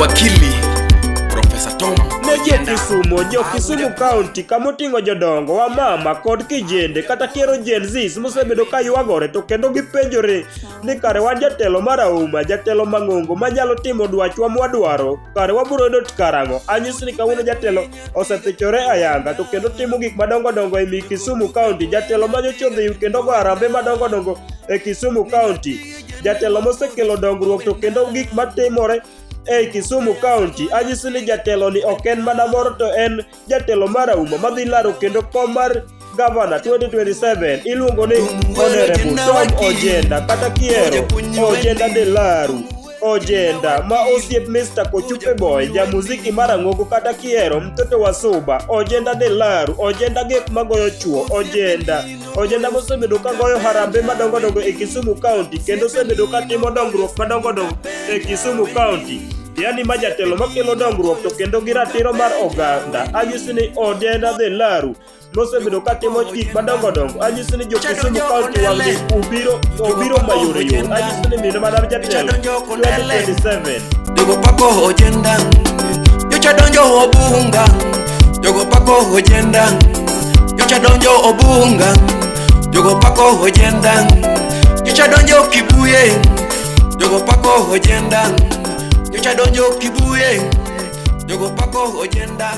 wakili Professor Tom Ojienda. Kisumu County kamoting'o jodongo wa mama kod kijende kata kiero Gen Z mosebedo ka ywagore to kendo gipenjore ni kare wan jatelo marahuma, jatelo mang'ongo manyalo timo dwachwa mwadwaro, kare wabiro yudo karang'o? Anyisi ni kawuono jatelo osethichore ayanga to kendo timo gik madongo dongo e Kisumu County, jatelo manyochodhi kendo go arambe madongo dongo e Kisumu County, jatelo mosekelo dongruok to kendo gik matimore e Kisumu County. Anyisi ni jatelo ni ok en mana moro, to en jatelo marahuma madhi laro kendo kom mar Governor 2027. Iluongo ni Honorable Tom Ojienda kata kiero Ojienda de Laru. Ojienda ma osiep Mr. Kochupe boy, jamuziki marang'ongo kata kiero mtoto wa Suba. Ojienda de Laru, Ojienda gek magoyo chuo, Ojienda mosebedo ka goyo harambe madongo dongo e Kisumu County kendo osebedo ka timo dongruok madongo dongo e Kisumu County. Yani ma jatelo makelo dongruok to kendo gi ratiro mar oganda. Anyisi ni Ojienda de Laru mosebedo ka timo gik madongo dongo. Anyisi ni jo Kisumu County wang'e obiro mayore. Anyisi ni mino madam jatelo 2027. Jogo pako Ojienda, yocha donjo obunga. Jogo pako Ojienda, yocha donjo obunga. Jogo pako Ojienda, yocha donjo Kibuye. Jogo pako Ojienda, yocha donjo Kibuye. Jogo pako Ojienda.